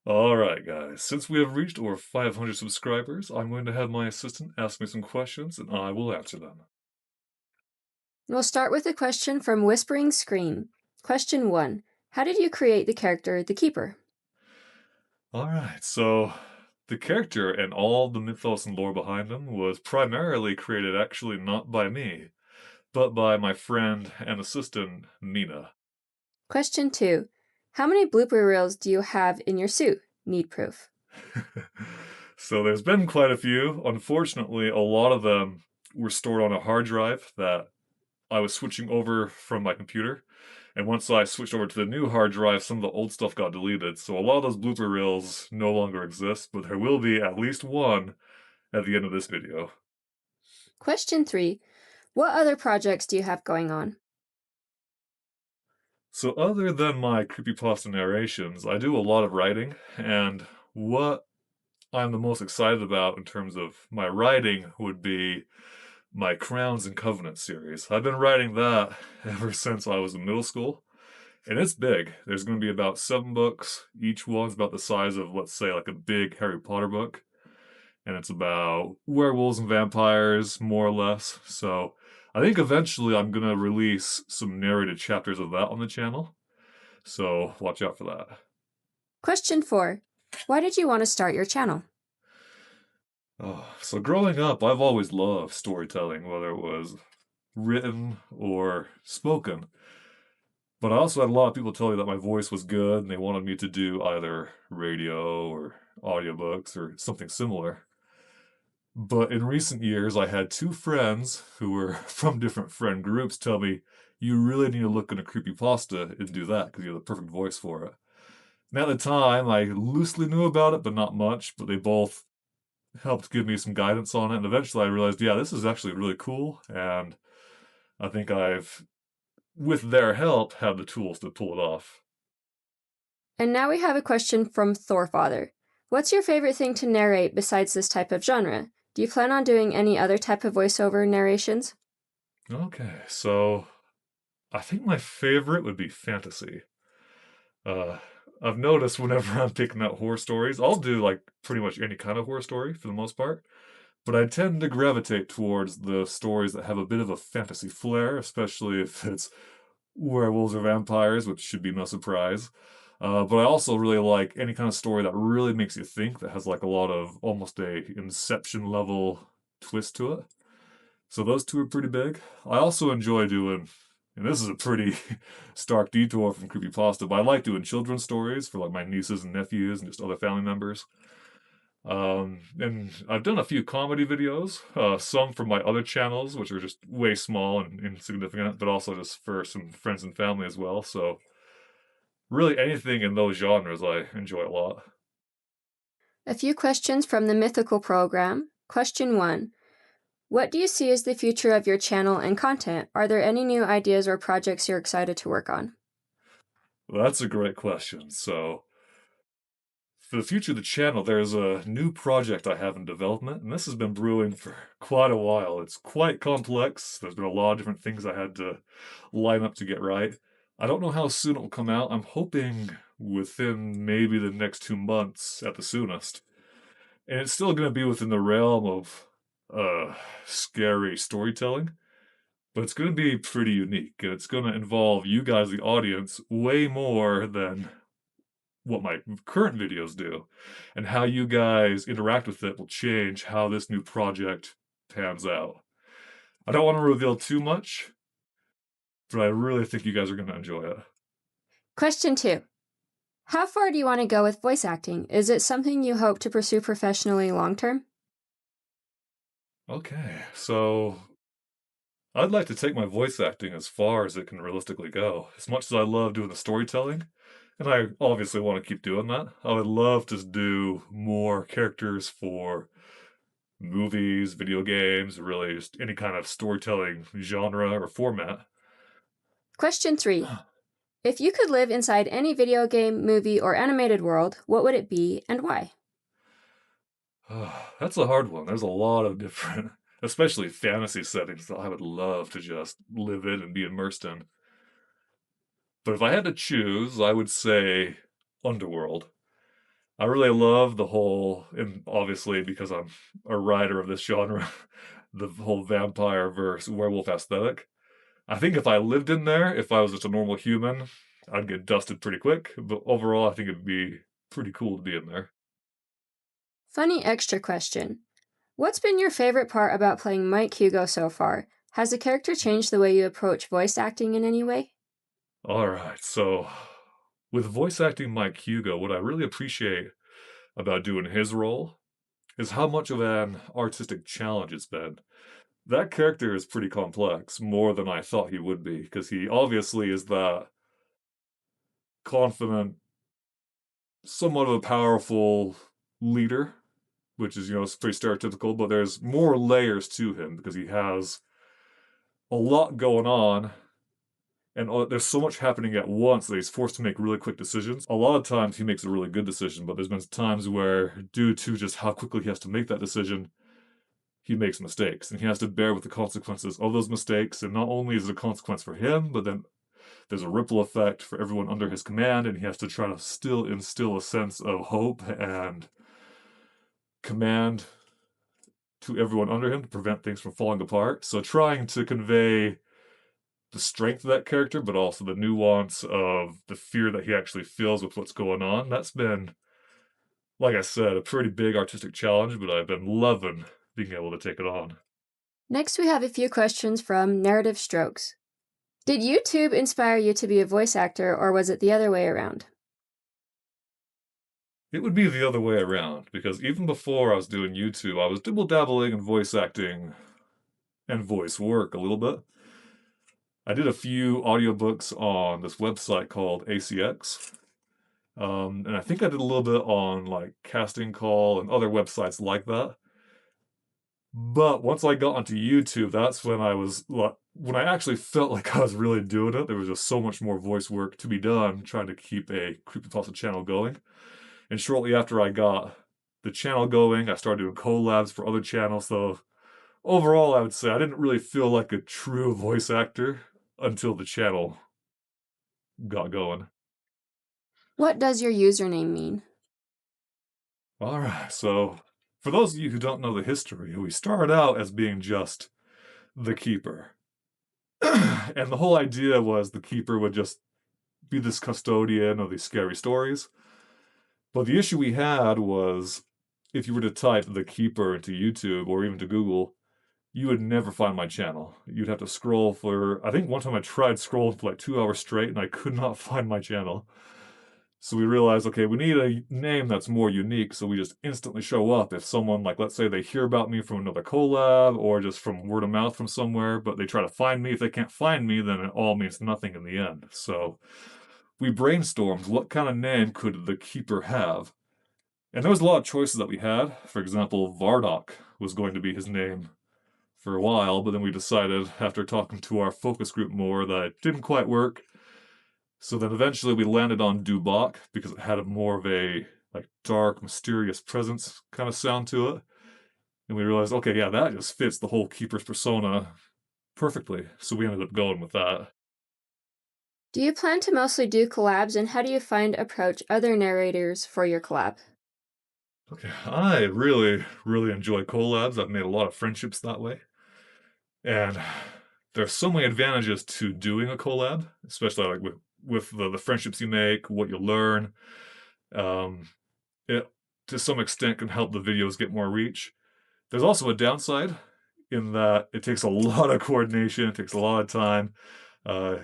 Alright, guys, since we have reached over 500 subscribers, I'm going to have my assistant ask me some questions and I will answer them. We'll start with a question from Whispering Scream. Question 1. How did you create the character, the Keeper? Alright, so the character and all the mythos and lore behind him was primarily created actually not by me, but by my friend and assistant, Nina. Question 2. How many blooper reels do you have in your suit? Need proof. So there's been quite a few. Unfortunately, a lot of them were stored on a hard drive that I was switching over from my computer. And once I switched over to the new hard drive, some of the old stuff got deleted. So a lot of those blooper reels no longer exist, but there will be at least one at the end of this video. Question 3. What other projects do you have going on? So other than my creepypasta narrations, I do a lot of writing, and what I'm the most excited about in terms of my writing would be my Crowns and Covenants series. I've been writing that ever since I was in middle school. And it's big. There's going to be about 7 books. Each one's about the size of, let's say, like a big Harry Potter book. And it's about werewolves and vampires, more or less. So I think eventually I'm going to release some narrated chapters of that on the channel. So watch out for that. Question 4. Why did you want to start your channel? Oh, so growing up, I've always loved storytelling, whether it was written or spoken. But I also had a lot of people tell me that my voice was good and they wanted me to do either radio or audiobooks or something similar. But in recent years, I had two friends who were from different friend groups tell me, you really need to look into creepypasta and do that because you have the perfect voice for it. And at the time, I loosely knew about it, but not much. But they both helped give me some guidance on it. And eventually I realized, yeah, this is actually really cool. And I think I've, with their help, have the tools to pull it off. And now we have a question from Thorfather. What's your favorite thing to narrate besides this type of genre? Do you plan on doing any other type of voiceover narrations? Okay, so I think my favorite would be fantasy. Uh, I've noticed whenever I'm picking out horror stories, I'll do like pretty much any kind of horror story for the most part, but I tend to gravitate towards the stories that have a bit of a fantasy flair, especially if it's werewolves or vampires, which should be no surprise. But I also really like any kind of story that really makes you think, that has like a lot of almost a Inception level twist to it. So those two are pretty big. I also enjoy doing, and this is a pretty stark detour from creepypasta, but I like doing children's stories for like my nieces and nephews and just other family members. And I've done a few comedy videos, some from my other channels, which are just way small and insignificant, but also just for some friends and family as well. So really anything in those genres I enjoy a lot. A few questions from the Mythical program. Question 1. What do you see as the future of your channel and content? Are there any new ideas or projects you're excited to work on? Well, that's a great question. So for the future of the channel, there's a new project I have in development, and this has been brewing for quite a while. It's quite complex. There's been a lot of different things I had to line up to get right. I don't know how soon it will come out. I'm hoping within maybe the next 2 months at the soonest. And it's still going to be within the realm of scary storytelling, but it's going to be pretty unique. And it's going to involve you guys, the audience, way more than what my current videos do, and how you guys interact with it will change how this new project pans out. I don't want to reveal too much, but I really think you guys are going to enjoy it. Question 2. How far do you want to go with voice acting? Is it something you hope to pursue professionally long term? Okay, so I'd like to take my voice acting as far as it can realistically go. As much as I love doing the storytelling, and I obviously want to keep doing that, I would love to do more characters for movies, video games, really just any kind of storytelling genre or format. Question 3. If you could live inside any video game, movie, or animated world, what would it be and why? That's a hard one. There's a lot of different, especially fantasy settings that I would love to just live in and be immersed in. But if I had to choose, I would say Underworld. I really love the whole, and obviously because I'm a writer of this genre, the whole vampire versus werewolf aesthetic. I think if I lived in there, if I was just a normal human, I'd get dusted pretty quick. But overall, I think it'd be pretty cool to be in there. Funny extra question. What's been your favorite part about playing Mike Hugo so far? Has the character changed the way you approach voice acting in any way? All right, so with voice acting Mike Hugo, what I really appreciate about doing his role is how much of an artistic challenge it's been. That character is pretty complex, more than I thought he would be, because he obviously is that confident, somewhat of a powerful leader, which is, it's pretty stereotypical, but there's more layers to him because he has a lot going on and there's so much happening at once that he's forced to make really quick decisions. A lot of times he makes a really good decision, but there's been times where, due to just how quickly he has to make that decision, he makes mistakes and he has to bear with the consequences of those mistakes. And not only is it a consequence for him, but then there's a ripple effect for everyone under his command, and he has to try to still instill a sense of hope and command to everyone under him to prevent things from falling apart. So trying to convey the strength of that character, but also the nuance of the fear that he actually feels with what's going on. That's been, like I said, a pretty big artistic challenge, but I've been loving being able to take it on. Next, we have a few questions from Narrative Strokes. Did YouTube inspire you to be a voice actor, or was it the other way around? It would be the other way around, because even before I was doing YouTube, I was dibble dabbling in voice acting and voice work a little bit. I did a few audiobooks on this website called ACX. And I think I did a little bit on like Casting Call and other websites like that. But once I got onto YouTube, that's when when I actually felt like I was really doing it. There was just so much more voice work to be done trying to keep a CreepyPasta channel going. And shortly after I got the channel going, I started doing collabs for other channels. So overall, I would say I didn't really feel like a true voice actor until the channel got going. What does your username mean? All right, so for those of you who don't know the history, we started out as being just the Keeper. And the whole idea was the Keeper would just be this custodian of these scary stories. But the issue we had was if you were to type the Keeper into YouTube or even to Google, you would never find my channel. You'd have to scroll for, I think one time I tried scrolling for like 2 hours straight and I could not find my channel. So we realized, okay, we need a name that's more unique, so we just instantly show up. If someone, like, let's say they hear about me from another collab or just from word of mouth from somewhere, but they try to find me, if they can't find me, then it all means nothing in the end. So we brainstormed what kind of name could the Keeper have? And there was a lot of choices that we had. For example, Vardok was going to be his name for a while, but then we decided after talking to our focus group more that it didn't quite work. So then eventually we landed on Dubach because it had a more of a like dark, mysterious presence kind of sound to it. And we realized, okay, yeah, that just fits the whole Keeper's persona perfectly. So we ended up going with that. Do you plan to mostly do collabs, and how do you find approach other narrators for your collab? Okay, I really, really enjoy collabs. I've made a lot of friendships that way. And there's so many advantages to doing a collab, especially like with the friendships you make, what you learn. Um, it to some extent can help the videos get more reach. There's also a downside in that it takes a lot of coordination, it takes a lot of time. Uh,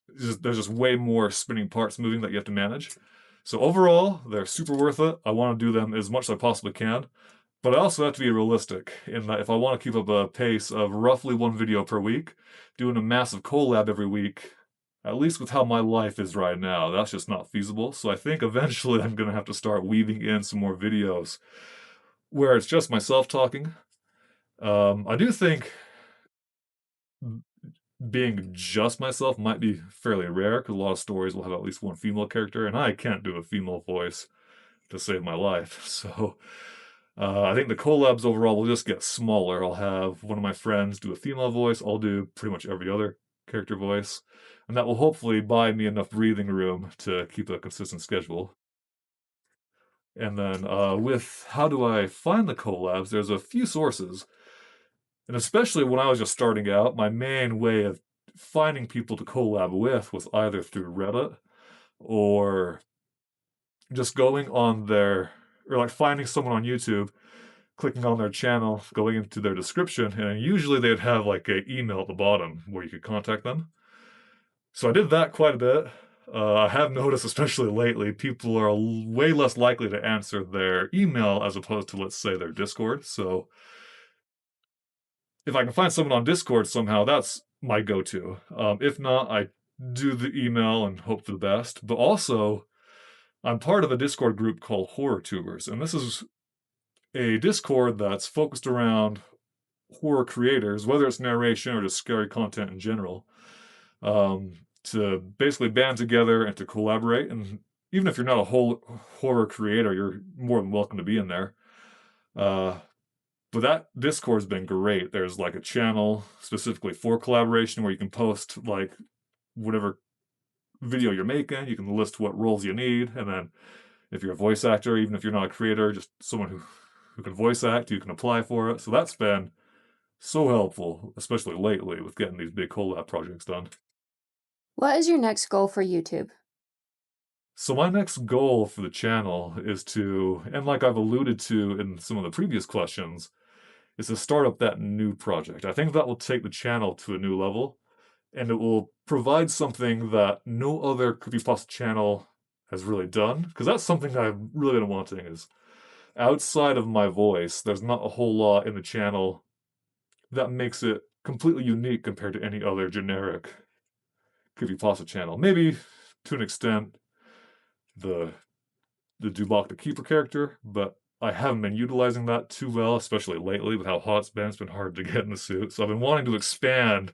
there's just way more spinning parts moving that you have to manage. So overall, they're super worth it. I want to do them as much as I possibly can, but I also have to be realistic in that if I want to keep up a pace of roughly one video per week, doing a massive collab every week, at least with how my life is right now, that's just not feasible. So I think eventually I'm going to have to start weaving in some more videos where it's just myself talking. I do think being just myself might be fairly rare because a lot of stories will have at least one female character, and I can't do a female voice to save my life. So I think the collabs overall will just get smaller. I'll have one of my friends do a female voice. I'll do pretty much every other character voice, and that will hopefully buy me enough breathing room to keep a consistent schedule. And then with how do I find the collabs, there's a few sources. And especially when I was just starting out, my main way of finding people to collab with was either through Reddit or just going on their, or like finding someone on YouTube, clicking on their channel, going into their description, and usually they'd have like an email at the bottom where you could contact them. So I did that quite a bit. I have noticed, especially lately, people are way less likely to answer their email as opposed to, let's say, their Discord. So if I can find someone on Discord somehow, that's my go-to. If not, I do the email and hope for the best. But also, I'm part of a Discord group called Horror Tubers, and this is a Discord that's focused around horror creators, whether it's narration or just scary content in general, um, to basically band together and to collaborate. And even if you're not a whole horror creator, you're more than welcome to be in there. But that Discord's been great. There's like a channel specifically for collaboration where you can post like whatever video you're making. You can list what roles you need, and then if you're a voice actor, even if you're not a creator, just someone who can voice act, you can apply for it. So that's been so helpful, especially lately with getting these big collab projects done. What is your next goal for YouTube? So my next goal for the channel is to, and like I've alluded to in some of the previous questions, is to start up that new project. I think that will take the channel to a new level, and it will provide something that no other CreepyPasta channel has really done, because that's something I've really been wanting is outside of my voice, there's not a whole lot in the channel that makes it completely unique compared to any other generic CreepyPasta channel. Maybe to an extent, the Dubach the Keeper character, but I haven't been utilizing that too well, especially lately with how hot it's been. It's been hard to get in the suit. So I've been wanting to expand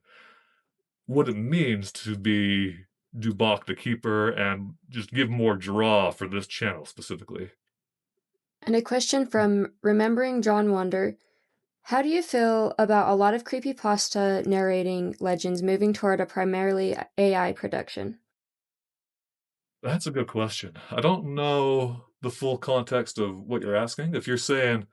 what it means to be Dubach the Keeper and just give more draw for this channel specifically. And a question from Remembering John Wonder. How do you feel about a lot of creepypasta narrating legends moving toward a primarily AI production? That's a good question. I don't know the full context of what you're asking. If you're saying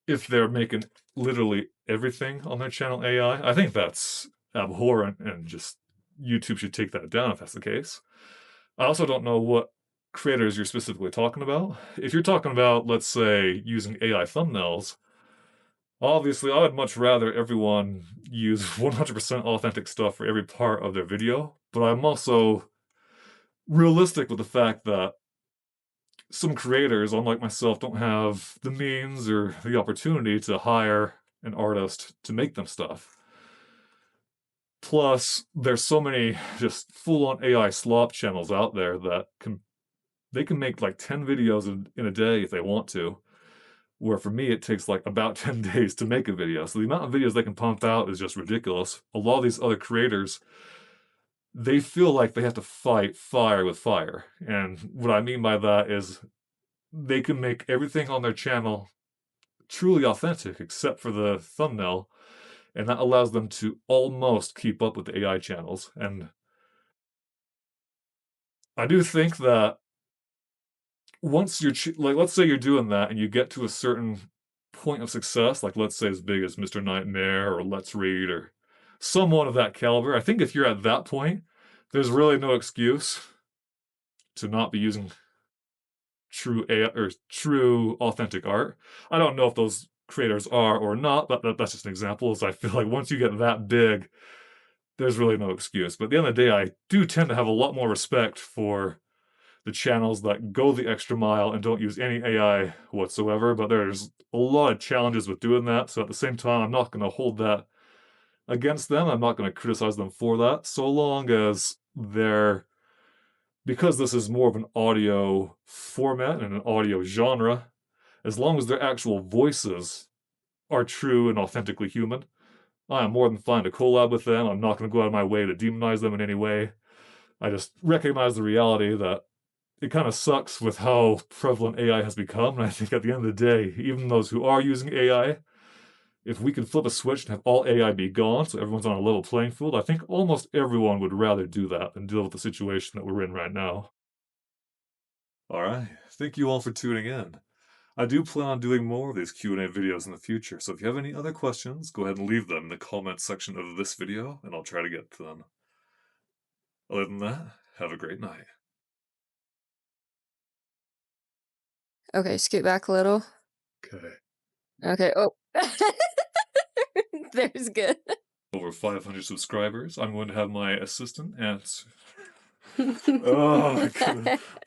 if they're making literally everything on their channel AI, I think that's abhorrent and just YouTube should take that down if that's the case. I also don't know what creators you're specifically talking about. If you're talking about, let's say, using AI thumbnails, obviously I would much rather everyone use 100% authentic stuff for every part of their video, but I'm also realistic with the fact that some creators, unlike myself, don't have the means or the opportunity to hire an artist to make them stuff. Plus, there's so many just full-on AI slop channels out there that they can make like 10 videos in a day if they want to, where for me it takes like about 10 days to make a video. So the amount of videos they can pump out is just ridiculous. A lot of these other creators, they feel like they have to fight fire with fire. And what I mean by that is they can make everything on their channel truly authentic except for the thumbnail, and that allows them to almost keep up with the AI channels. And I do think that once you're like, let's say you're doing that and you get to a certain point of success, like let's say as big as Mr. Nightmare or Let's Read or someone of that caliber, I think if you're at that point, there's really no excuse to not be using true AI or true authentic art. I don't know if those creators are or not, but that's just an example. Is I feel like once you get that big, there's really no excuse. But at the end of the day, I do tend to have a lot more respect for the channels that go the extra mile and don't use any AI whatsoever. But there's a lot of challenges with doing that. So at the same time, I'm not going to hold that against them. I'm not going to criticize them for that, so long as they're, because this is more of an audio format and an audio genre, as long as their actual voices are true and authentically human, I am more than fine to collab with them. I'm not going to go out of my way to demonize them in any way. I just recognize the reality that it kind of sucks with how prevalent AI has become. And I think at the end of the day, even those who are using AI, if we could flip a switch and have all AI be gone so everyone's on a level playing field, I think almost everyone would rather do that than deal with the situation that we're in right now. Alright, thank you all for tuning in. I do plan on doing more of these Q&A videos in the future, so if you have any other questions, go ahead and leave them in the comments section of this video, and I'll try to get to them. Other than that, have a great night. Okay, scoot back a little. Okay. Okay, oh. There's good. Over 500 subscribers, I'm going to have my assistant answer. Oh, I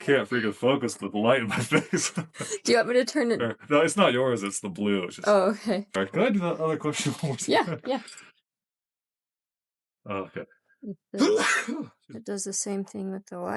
can't freaking focus with the light in my face. Do you want me to turn it? No, it's not yours, it's the blue. It's just... Oh, okay. Alright, can I do that other question one more time? Yeah. Okay. It does the same thing with the light.